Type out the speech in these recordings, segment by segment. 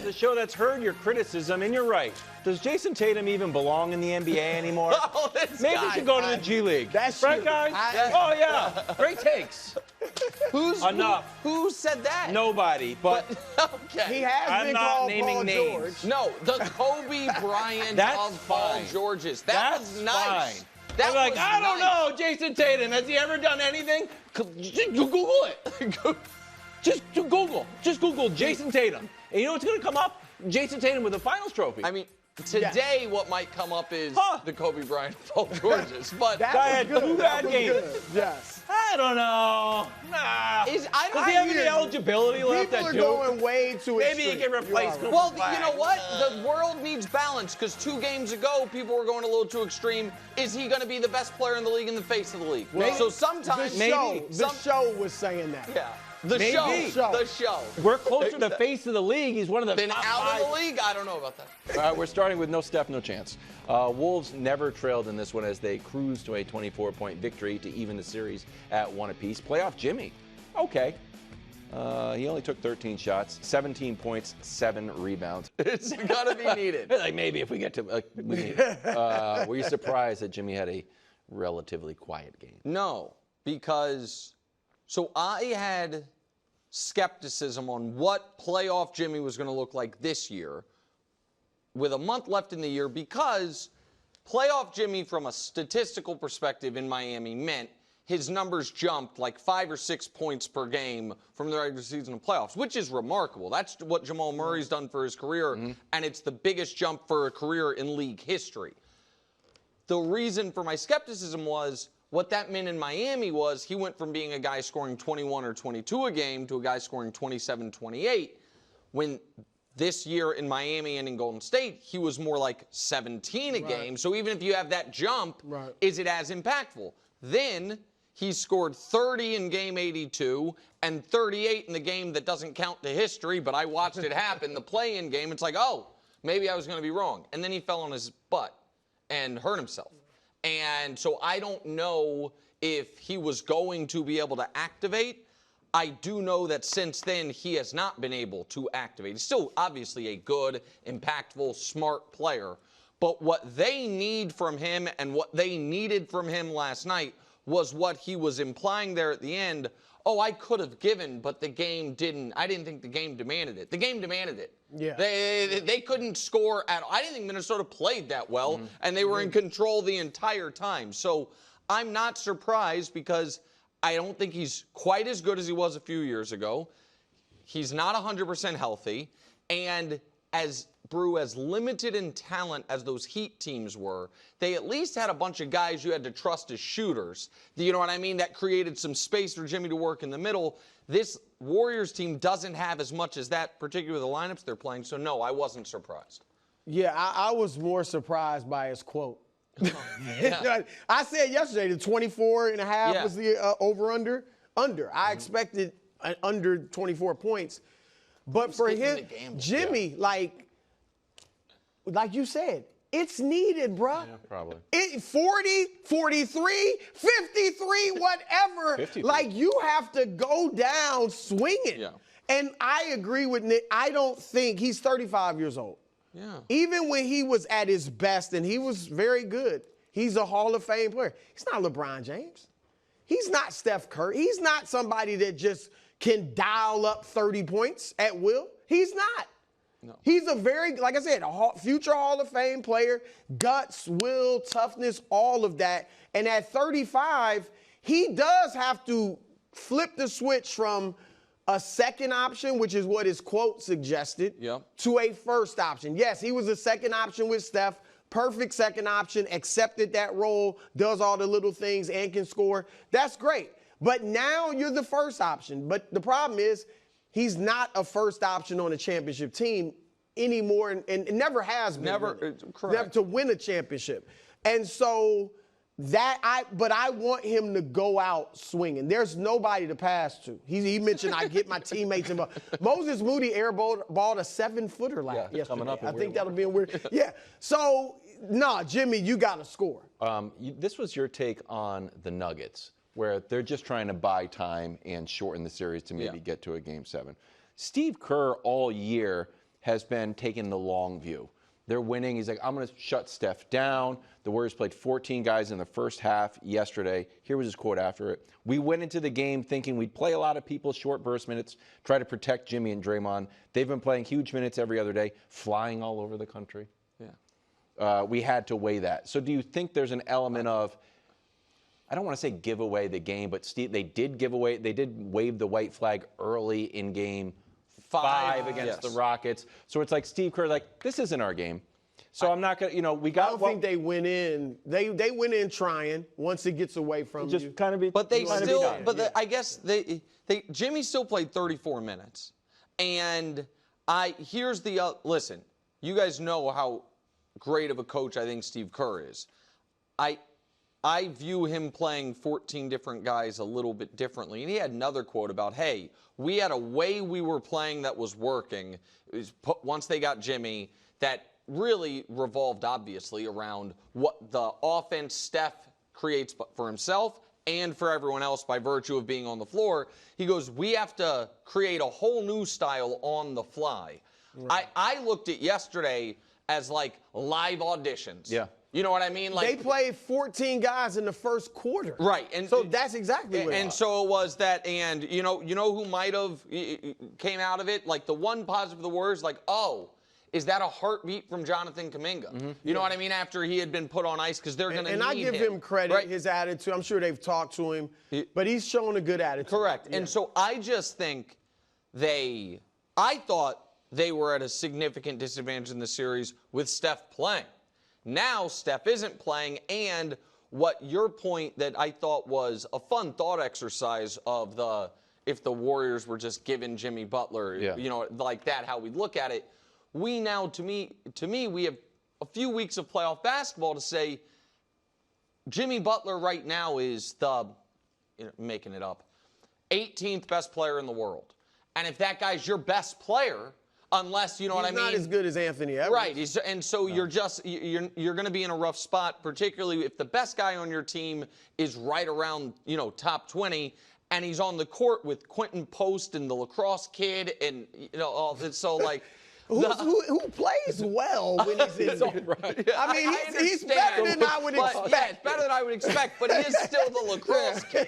the show that's heard your criticism, and you're right. Does Jason Tatum even belong in the NBA anymore? Oh, Maybe he should go to the G League. That's right, true. guys? Oh, yeah. Great takes. Enough. Who said that? Nobody, but okay. He has been called Paul George. No, the Kobe Bryant of Paul George's. That was nice. Fine. That like, was I don't nice. know, Jason Tatum, has he ever done anything? Just Google it. Just Google Jason Tatum. And you know what's going to come up? Jason Tatum with a finals trophy. I mean, today what might come up is the Kobe Bryant Paul George's. But that had 2 bad games. Yes. I don't know. Nah. Does he have any eligibility left at 2? People are going way too extreme. Maybe he can replace Cooper Well, Flag. you know what? The world needs balance because 2 games ago, people were going a little too extreme. Is he going to be the best player in the league in the face of the league? Well, so sometimes the show was saying that. Yeah. The show. We're closer to the face of the league. He's one of the Been top out 5. of the league? I don't know about that. All right, we're starting with no Steph, no chance. Wolves never trailed in this one as they cruised to a 24-point victory to even the series at 1 apiece. Playoff Jimmy, okay. He only took 13 shots, 17 points, 7 rebounds. It's gonna be needed. Like maybe if we get to, we need it. Were you surprised that Jimmy had a relatively quiet game? No, because so I had skepticism on what playoff Jimmy was going to look like this year with a month left in the year because playoff Jimmy from a statistical perspective in Miami meant his numbers jumped like 5 or 6 points per game from the regular season to playoffs, which is remarkable. That's what Jamal Murray's done for his career, and it's the biggest jump for a career in league history. The reason for my skepticism was what that meant in Miami was he went from being a guy scoring 21 or 22 a game to a guy scoring 27, 28. When this year in Miami and in Golden State, he was more like 17 a game. So even if you have that jump, is it as impactful? Then he scored 30 in game 82 and 38 in the game that doesn't count to history, but I watched it happen, the play-in game. It's like, oh, maybe I was going to be wrong. And then he fell on his butt and hurt himself. And so I don't know if he was going to be able to activate. I do know that since then he has not been able to activate. He's still obviously a good, impactful, smart player. But what they need from him and what they needed from him last night was what he was implying there at the end. Oh, I could have given, but the game didn't. I didn't think the game demanded it. The game demanded it. Yeah. They couldn't score at all. I didn't think Minnesota played that well, and they were in control the entire time. So I'm not surprised because I don't think he's quite as good as he was a few years ago. He's not 100% healthy, and as limited in talent as those Heat teams were, they at least had a bunch of guys you had to trust as shooters. You know what I mean? That created some space for Jimmy to work in the middle. This Warriors team doesn't have as much as that, particularly with the lineups they're playing. So, no, I wasn't surprised. Yeah, I was more surprised by his quote. I said yesterday the 24.5 was the over-under. I expected under 24 points. But for him, Jimmy, like you said, it's needed, bro. Yeah, probably. 40, 43, 53, whatever. 53. Like, you have to go down swinging. Yeah. And I agree with Nick. I don't think he's 35 years old. Yeah. Even when he was at his best, and he was very good, he's a Hall of Fame player. He's not LeBron James. He's not Steph Curry. He's not somebody that just can dial up 30 points at will. He's not. No. He's a very, like I said, a future Hall of Fame player, guts, will, toughness, all of that. And at 35, he does have to flip the switch from a second option, which is what his quote suggested, to a first option. Yes, he was a second option with Steph, perfect second option, accepted that role, does all the little things and can score. That's great. But now you're the first option. But the problem is, he's not a first option on a championship team anymore, and never has been. Never to win a championship. And so but I want him to go out swinging. There's nobody to pass to. He mentioned I get my teammates involved. Moses Moody airballed a 7-footer yesterday. Coming up I think that'll be a weird. Yeah. So, Jimmy, you got to score. This was your take on the Nuggets, where they're just trying to buy time and shorten the series to maybe get to a Game 7. Steve Kerr all year has been taking the long view. They're winning. He's like, I'm going to shut Steph down. The Warriors played 14 guys in the first half yesterday. Here was his quote after it. We went into the game thinking we'd play a lot of people, short burst minutes, try to protect Jimmy and Draymond. They've been playing huge minutes every other day, flying all over the country. Yeah. We had to weigh that. So do you think there's an element of, I don't want to say give away the game, but Steve, they did wave the white flag early in game 5 against the Rockets. So it's like Steve Kerr, like, this isn't our game. So I'm not going to, we got. I don't think they went in. They went in trying once it gets away from just you. kind of be. But they still, I guess Jimmy still played 34 minutes. And here's the, listen, you guys know how great of a coach I think Steve Kerr is. I view him playing 14 different guys a little bit differently. And he had another quote about, hey, we had a way we were playing that was working. It was once they got Jimmy, that really revolved, obviously, around what the offense Steph creates for himself and for everyone else by virtue of being on the floor. He goes, we have to create a whole new style on the fly. Right. I looked at yesterday as like live auditions. Yeah. You know what I mean? Like, they played 14 guys in the first quarter. Right. And so that's exactly what it was. And so it was that, and you know who might have came out of it? Like the one positive of the Warriors, like, oh, is that a heartbeat from Jonathan Kuminga? Mm-hmm. You know what I mean? After he had been put on ice, because they're going to need him. And I give him credit, right? His attitude. I'm sure they've talked to him, but he's shown a good attitude. Correct. Yeah. And so I just think I thought they were at a significant disadvantage in the series with Steph playing. Now Steph isn't playing, and what your point that I thought was a fun thought exercise of if the Warriors were just giving Jimmy Butler, like that, how we look at it. We now, to me, we have a few weeks of playoff basketball to say Jimmy Butler right now is making it up, 18th best player in the world. And if that guy's your best player, unless, you know what I mean? He's not as good as Anthony Edwards. Right. And so you're going to be in a rough spot, particularly if the best guy on your team is right around, top 20, and he's on the court with Quentin Post and the lacrosse kid, and, so like. Who plays well when he's in there. Right. I mean, he's better than I would expect. Yeah, it's better than I would expect, but he is still the lacrosse kid.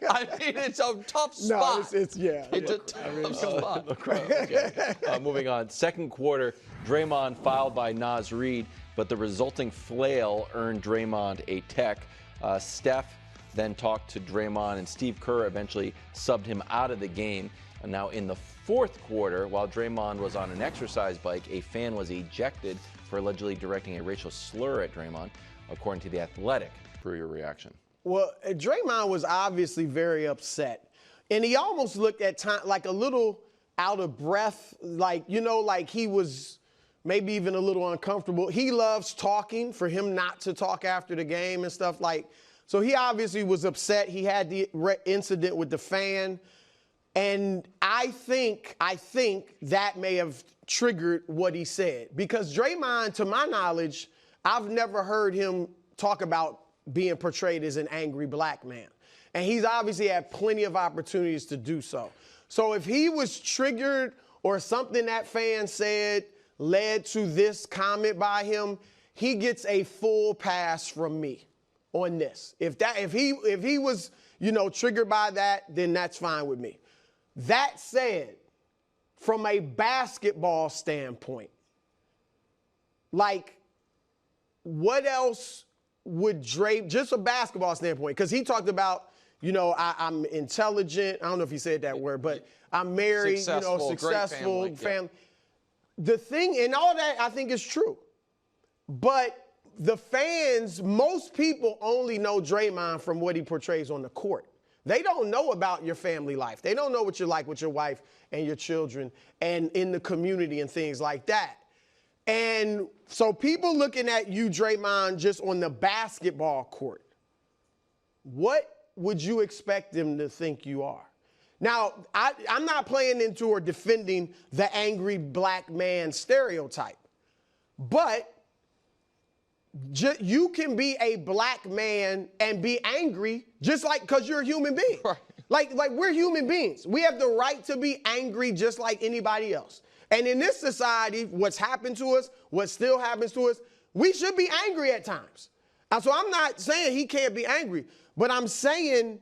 I mean, it's a tough spot. No, it's a tough spot. Okay. Moving on. Second quarter, Draymond fouled by Naz Reid, but the resulting flail earned Draymond a tech. Steph then talked to Draymond, and Steve Kerr eventually subbed him out of the game. And now in the fourth quarter, while Draymond was on an exercise bike, a fan was ejected for allegedly directing a racial slur at Draymond, according to The Athletic. For your reaction. Well, Draymond was obviously very upset. And he almost looked at time like a little out of breath, like he was maybe even a little uncomfortable. He loves talking, for him not to talk after the game and stuff so he obviously was upset. He had the incident with the fan. And I think that may have triggered what he said. Because Draymond, to my knowledge, I've never heard him talk about being portrayed as an angry black man. And he's obviously had plenty of opportunities to do so. So if he was triggered or something that fan said led to this comment by him, he gets a full pass from me on this. If he was, triggered by that, then that's fine with me. That said, from a basketball standpoint, what else would just a basketball standpoint, because he talked about, I'm intelligent. I don't know if he said that word, but I'm married, successful family. The thing, and all that I think is true. But the fans, most people only know Draymond from what he portrays on the court. They don't know about your family life. They don't know what you're like with your wife and your children and in the community and things like that. And so people looking at you, Draymond, just on the basketball court, what would you expect them to think you are? Now, I'm not playing into or defending the angry black man stereotype, but you can be a black man and be angry just because you're a human being. Right. Like we're human beings. We have the right to be angry just like anybody else. And in this society, what's happened to us, what still happens to us, we should be angry at times. So I'm not saying he can't be angry, but I'm saying,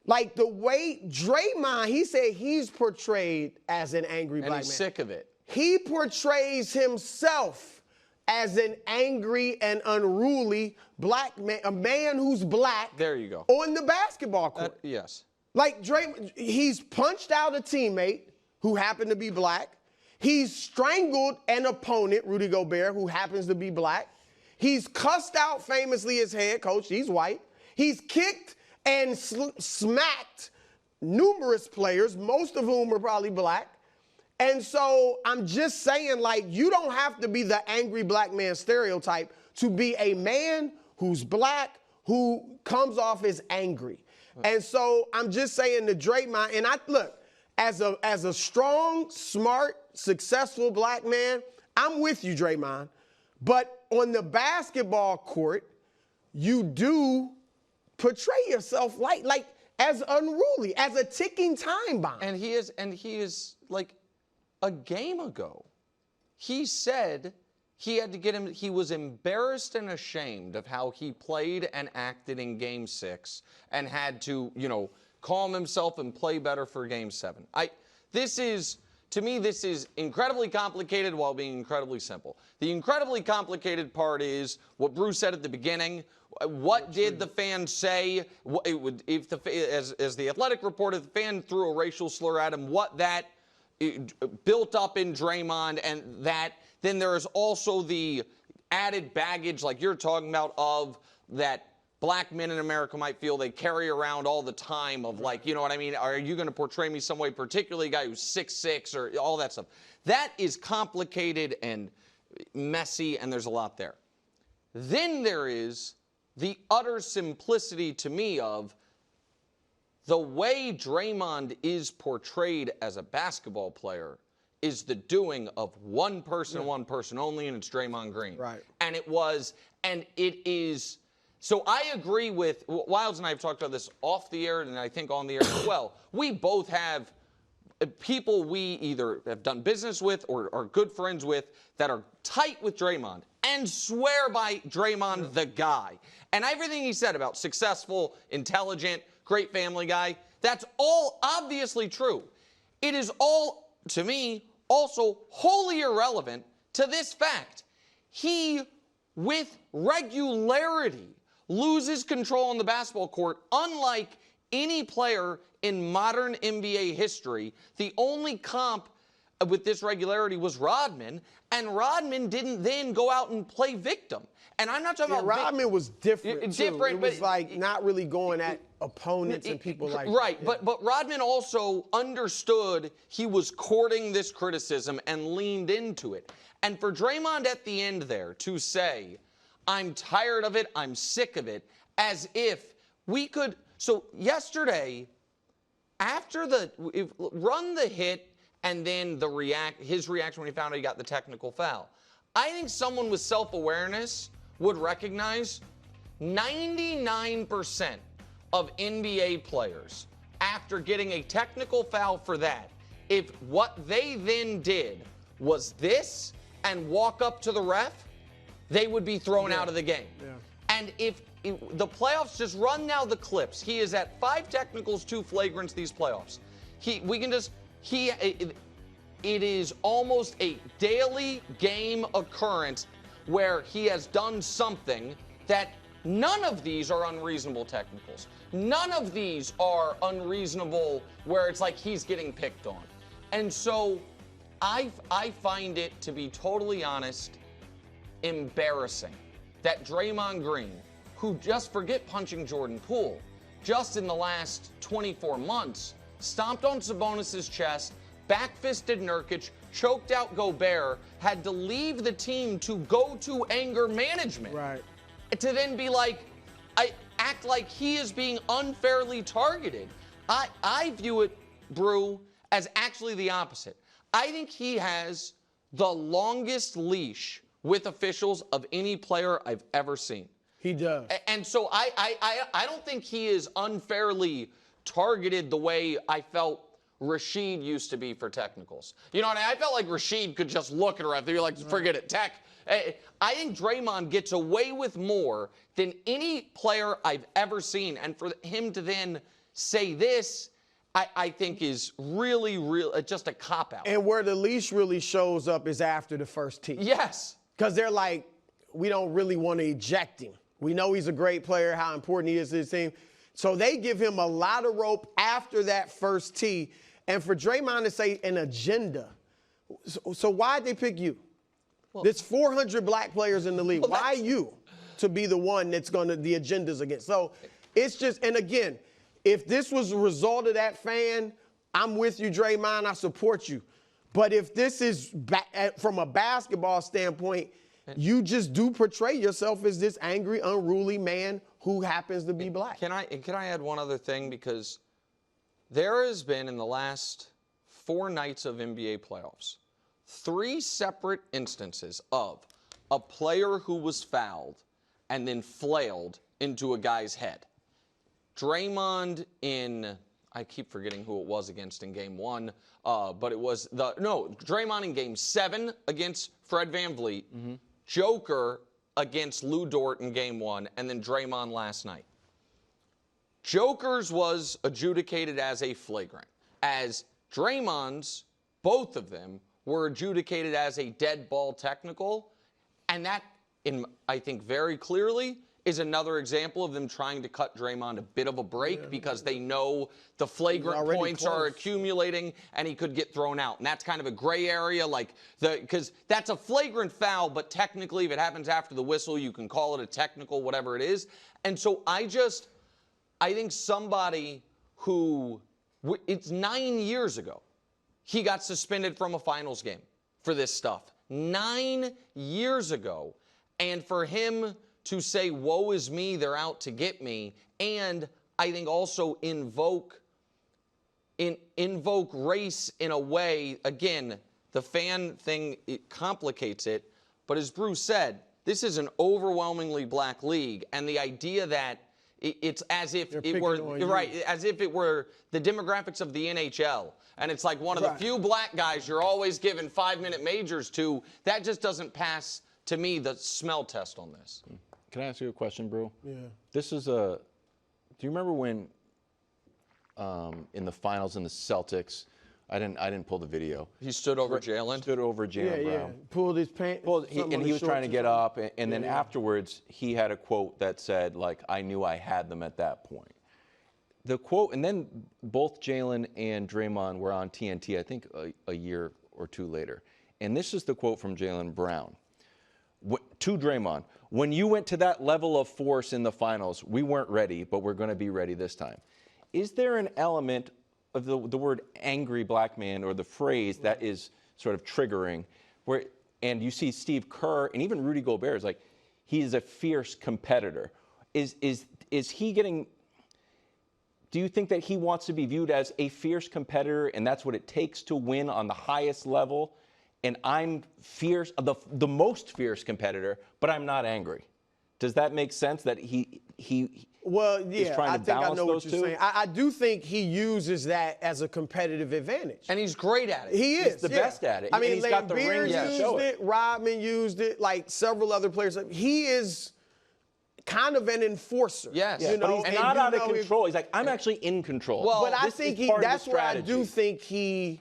like, the way Draymond, he said he's portrayed as an angry black man. And he's sick of it. He portrays himself as an angry and unruly black man, a man who's black. There you go. On the basketball court. Yes. Like he's punched out a teammate who happened to be black. He's strangled an opponent, Rudy Gobert, who happens to be black. He's cussed out famously his head coach. He's white. He's kicked and smacked numerous players, most of whom are probably black. And so I'm just saying, like, you don't have to be the angry black man stereotype to be a man who's black, who comes off as angry. And so I'm just saying to Draymond, and look, as a strong, smart, successful black man, I'm with you, Draymond. But on the basketball court, you do portray yourself like as unruly, as a ticking time bomb. And he is like a game ago, he said he had to get him, he was embarrassed and ashamed of how he played and acted in Game 6 and had to, calm himself and play better for Game 7. To me, this is incredibly complicated while being incredibly simple. The incredibly complicated part is what Bruce said at the beginning. What did the fan say? As the Athletic reported, the fan threw a racial slur at him. What that built up in Draymond, and that then there is also the added baggage, like you're talking about, of that black men in America might feel they carry around all the time of, like, you know what I mean? Are you going to portray me some way, particularly a guy who's 6'6", or all that stuff? That is complicated and messy, and there's a lot there. Then there is the utter simplicity to me of the way Draymond is portrayed as a basketball player is the doing of one person, one person only, and it's Draymond Green. Right. And it is. So I agree with, Wilds and I have talked about this off the air, and I think on the air as well. We both have people we either have done business with or are good friends with that are tight with Draymond and swear by Draymond the guy. And everything he said about successful, intelligent, great family guy, that's all obviously true. It is all, to me, also wholly irrelevant to this fact. He, with regularity, loses control on the basketball court, unlike any player in modern NBA history. The only comp with this regularity was Rodman, and Rodman didn't then go out and play victim. And I'm not talking about Rodman was different. Different, it was like not really going at opponents and people like right. that. But Rodman also understood he was courting this criticism and leaned into it. And for Draymond at the end there to say, I'm tired of it, I'm sick of it, as if we could. So yesterday, after run the hit and then his reaction when he found out he got the technical foul, I think someone with self-awareness would recognize 99% of NBA players, after getting a technical foul for that, if what they then did was this and walk up to the ref, they would be thrown out of the game. Yeah. And if the playoffs, just run now the clips. He is at 5 technicals, 2 flagrants these playoffs. It is almost a daily game occurrence where he has done something that none of these are unreasonable technicals. None of these are unreasonable where it's like he's getting picked on. And so I find it, to be totally honest, embarrassing that Draymond Green, who, just forget punching Jordan Poole, just in the last 24 months, stomped on Sabonis' chest, back-fisted Nurkic, choked out Gobert, had to leave the team to go to anger management. Right. To then be like, act like he is being unfairly targeted. I view it, Brew, as actually the opposite. I think he has the longest leash with officials of any player I've ever seen. He does. And so I don't think he is unfairly targeted the way I felt Rashid used to be for technicals. You know, and I felt like Rashid could just look at a ref. They'd be like, forget it, tech. I think Draymond gets away with more than any player I've ever seen. And for him to then say this, I think is really just a cop-out. And where the leash really shows up is after the first tee. Yes. Because they're like, we don't really want to eject him. We know he's a great player, how important he is to his team. So they give him a lot of rope after that first tee. And for Draymond to say an agenda, so why'd they pick you? Well, there's 400 black players in the league. Well, why you to be the one that's going to, the agenda's against? So it's just, and again, if this was a result of that fan, I'm with you, Draymond. I support you. But if this is from a basketball standpoint, you just do portray yourself as this angry, unruly man who happens to be black. Can I add one other thing? Because there has been, in the last 4 nights of NBA playoffs, 3 separate instances of a player who was fouled and then flailed into a guy's head. Draymond I keep forgetting who it was against in game 1, but it was Draymond in game 7 against Fred VanVleet, Joker against Lou Dort in game 1, and then Draymond last night. Joker's was adjudicated as a flagrant, as Draymond's, both of them, were adjudicated as a dead ball technical, and that, I think very clearly, is another example of them trying to cut Draymond a bit of a break because they know the flagrant points are accumulating and he could get thrown out. And that's kind of a gray area, because that's a flagrant foul, but technically if it happens after the whistle, you can call it a technical, whatever it is. And so I think somebody who, it's 9 years ago, he got suspended from a finals game for this stuff. 9 years ago. And for him to say, woe is me, they're out to get me, and I think also invoke race in a way, again, the fan thing, it complicates it, but as Bruce said, this is an overwhelmingly black league, and the idea that it's as if it were, as if it were the demographics of the NHL, and it's like one of the few black guys you're always giving 5-minute majors to, that just doesn't pass, to me, the smell test on this. Can I ask you a question, Brew? Yeah. This is do you remember when in the finals in the Celtics, I didn't pull the video. He stood over Jalen? Stood over Jalen Brown. Pulled his pants. And he was trying to get up, and then afterwards he had a quote that said, like, I knew I had them at that point. The quote, and then both Jalen and Draymond were on TNT, I think a year or 2 later. And this is the quote from Jalen Brown to Draymond. When you went to that level of force in the finals, we weren't ready, but we're going to be ready this time. Is there an element of the word angry black man, or the phrase that is sort of triggering, and you see Steve Kerr and even Rudy Gobert is like, he is a fierce competitor. Is he getting, do you think that he wants to be viewed as a fierce competitor and that's what it takes to win on the highest level? And I'm fierce, the most fierce competitor, but I'm not angry. Does that make sense that he well, yeah, is trying to I think balance I know those what you're two? saying. I do think he uses that as a competitive advantage. And he's great at it. He is. He's the best at it. I mean, and he's got the rings to show it. Rodman used it, like several other players. He is kind of an enforcer. Yes. You know, but he's not out of control. He's like, I'm actually in control. Well, but I think that's where I do think he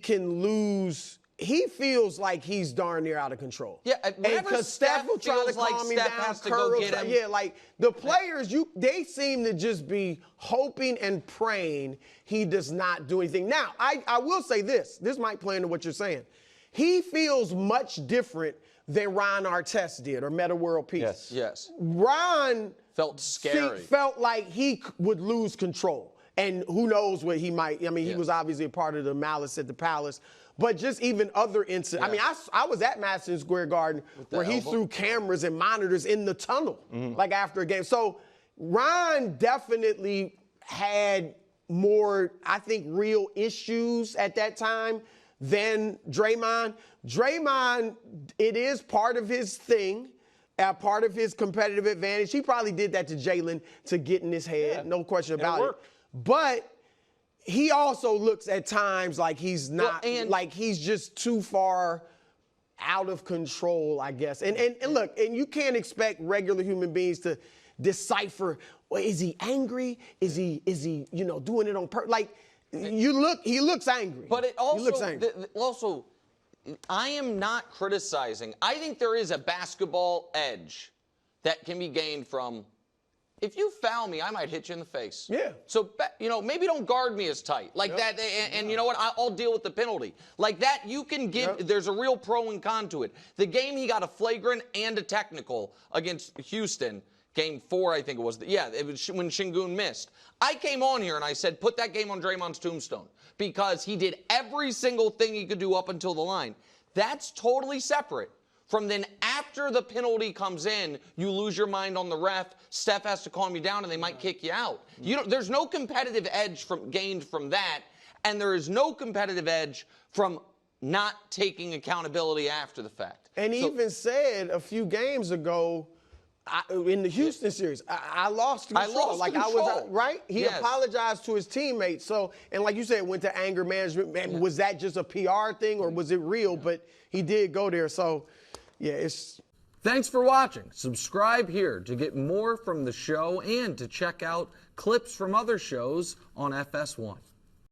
can lose. He feels like he's darn near out of control. Yeah, because Steph will try to calm him down. Curl, yeah, like the players, they seem to just be hoping and praying he does not do anything. Now, I will say this. This might play into what you're saying. He feels much different than Ron Artest did, or Metta World Peace. Yes. Yes. Ron felt scary. Felt like he would lose control. And who knows what he might. I mean, he was obviously a part of the malice at the Palace. But just even other incidents. I mean, I was at Madison Square Garden where he threw cameras and monitors in the tunnel, like after a game. So Ron definitely had more, I think, real issues at that time than Draymond. Draymond, it is part of his thing, part of his competitive advantage. He probably did that to Jalen to get in his head, no question about it. But he also looks at times like he's not, like he's just too far out of control, I guess. And look, and you can't expect regular human beings to decipher, well, is he angry? Is he doing it on purpose? Like, he looks angry. But it also, he looks angry. Also, I am not criticizing. I think there is a basketball edge that can be gained from, if you foul me, I might hit you in the face. Yeah. So, maybe don't guard me as tight. Like that, and you know what? I'll deal with the penalty. Like that, you can give, there's a real pro and con to it. The game, he got a flagrant and a technical against Houston. Game 4, I think it was. It was when Şengün missed. I came on here and I said, put that game on Draymond's tombstone because he did every single thing he could do up until the line. That's totally separate from then after the penalty comes in, you lose your mind on the ref. Steph has to calm you down and they might kick you out. There's no competitive edge gained from that, and there is no competitive edge from not taking accountability after the fact. And he even said a few games ago, in the Houston series, I lost control. I was right. He apologized to his teammates. So, and like you said, went to anger management. Man, was that just a PR thing or was it real? But he did go there. So, yeah, it's. Thanks for watching. Subscribe here to get more from the show and to check out clips from other shows on FS1.